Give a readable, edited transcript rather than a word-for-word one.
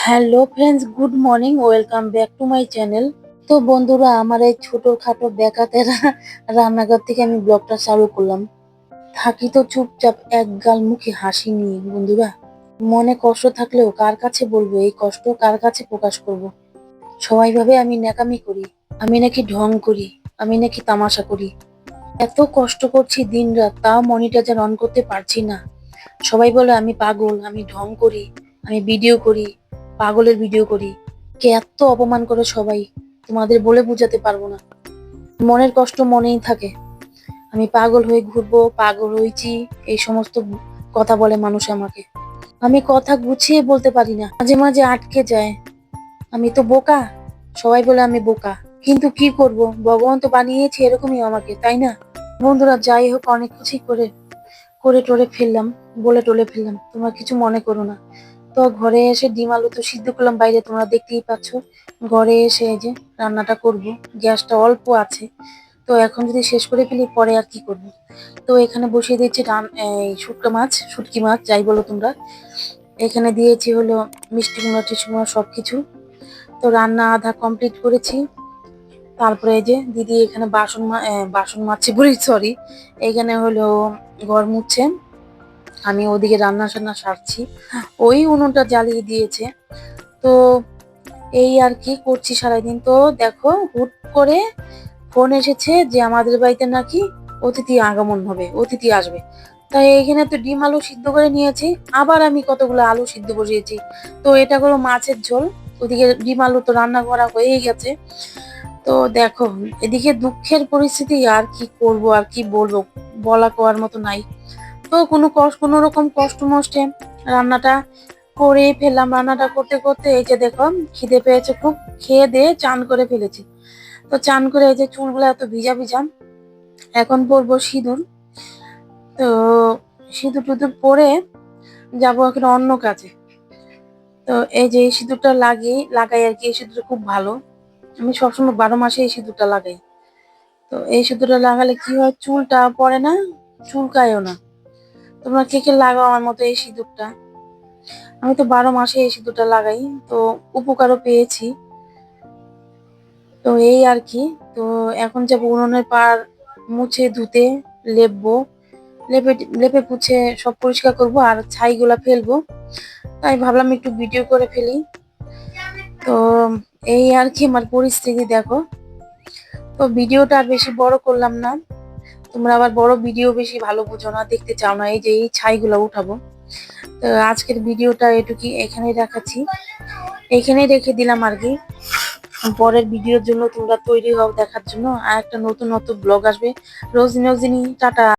Hello friends, good morning, welcome back to my channel. তো বন্ধুরা, আমার এই ছোটখাটো বেকাতেরা রান্নাঘর থেকে আমি ব্লগটা চালু করলাম। থাকি তো চুপচাপ, এক গাল মুখে হাসি নিয়ে। বন্ধুরা, মনে কষ্ট থাকলেও কার কাছে বলবো? এই কষ্ট কার কাছে প্রকাশ করব? সবাই ভাবে আমি ন্যাকামি করি, আমি নাকি ঢং করি, আমি নাকি তামাশা করি। এত কষ্ট করছি দিন রাত, তাও মনিটাইজার অন করতে পারছি না। সবাই বলে আমি পাগল, আমি ঢং করি, আমি ভিডিও করি, পাগলের ভিডিও করি। কে এত অপমান করে সবাই, তোমাদের বলে বোঝাতে পারবো না। মনের কষ্ট মনেই থাকে। আমি পাগল হয়ে ঘুরবো, পাগল হয়েছি, এই সমস্ত কথা বলে মানুষ আমাকে। আমি কথা গুছিয়ে বলতে পারি না, মাঝে মাঝে আটকে যায়। আমি তো বোকা, সবাই বলে আমি বোকা, কিন্তু কি করব, ভগবান তো বানিয়েছে এরকমই আমাকে, তাই না? বন্ধুরা, যাই হোক, অনেক কিছুই করে করে টরে ফেললাম, বলে টলে ফেললাম, তোমরা কিছু মনে করো না। তো ঘরে এসে ডিম আলু তো সিদ্ধ করলাম বাইরে, তোমরা দেখতেই পাচ্ছ। ঘরে এসে এই যে রান্নাটা করব, গ্যাসটা অল্প আছে। তো এখন যদি শেষ করে ফেলি, পরে আর কি করব। তো এখানে বসিয়ে দিয়েছি এই শুটকি মাছ যাই বলো তোমরা। এখানে দিয়েছি হলো মিষ্টি কুমড়া টিষ্টি কুমড়া সবকিছু। তো রান্না আধা কমপ্লিট করেছি। তারপরে এই যে দিদি এখানে বাসন মাজছে বলি, সরি, এখানে হলো ঘর মুছছে। আমি ওদিকে রান্না টান্না সারছি, ওই উনুনটা জ্বালিয়ে দিয়েছে। তো এই আর কি করছি সারাদিন। তো দেখো, হুট করে ফোন এসেছে যে আমাদের বাড়িতে নাকি অতিথি আগমন হবে, অতিথি আসবে। তাই এখানে তো ডিম আলু সিদ্ধ করে নিয়েছি, আবার আমি কতগুলো আলু সিদ্ধ বসিয়েছি। তো এটা হলো মাছের ঝোল, ওদিকে ডিম আলু তো রান্না করা হয়েই গেছে। তো দেখো, এদিকে দুঃখের পরিস্থিতি, আর কি করব আর কি বলবো, বলা কওয়ার মতো নাই। তো কোনো রকম কষ্ট মষ্টে রান্নাটা করে ফেললাম। রান্নাটা করতে করতে এই যে দেখো, খিদে পেয়েছে খুব, খেয়ে দিয়ে চান করে ফেলেছি। তো চান করে এই যে চুলগুলো এত ভিজা ভিজা, এখন পরবো সিঁদুর। তো সিঁদুর টুদুর পরে যাবো এখন অন্য কাজে। তো এই যে এই সিঁদুরটা লাগাই আর কি, এই সিঁদুরটা খুব ভালো। আমি সবসময় 12 মাসে এই সিঁদুরটা লাগাই। তো এই সিঁদুরটা লাগালে কি হয়, চুলটা পড়ে না, চুলকায়ও না। তোমরা কে কে লাগাও আমার মতো এই সিঁদুরটা? আমি তো 12 মাসে এই সিঁদুরটা লাগাই, তো উপকারও পেয়েছি। তো এই আর কি। তো এখন যাবো উনুনের পাড় মুছে ধুতে, লেপবো, লেপে লেপে পুছে সব পরিষ্কার করব আর ছাইগুলা ফেলবো। তাই ভাবলাম একটু ভিডিও করে ফেলি। তো এই আর কি আমার পরিস্থিতি, দেখো। তো ভিডিওটা আর বেশি বড় করলাম না, তোমরা আবার বড় ভিডিও বেশি ভালো বুঝো না, দেখতে চাও না। এই যে এই ছাইগুলা উঠাবো। তো আজকের ভিডিওটা এটুকুই, এখানেই রাখাচ্ছি, এখানেই রেখে দিলাম আর কি। পরের ভিডিওর জন্য তোমরা তৈরি হও দেখার জন্য, আর একটা নতুন নতুন ব্লগ আসবে। রোজ রোজিনী, টাটা।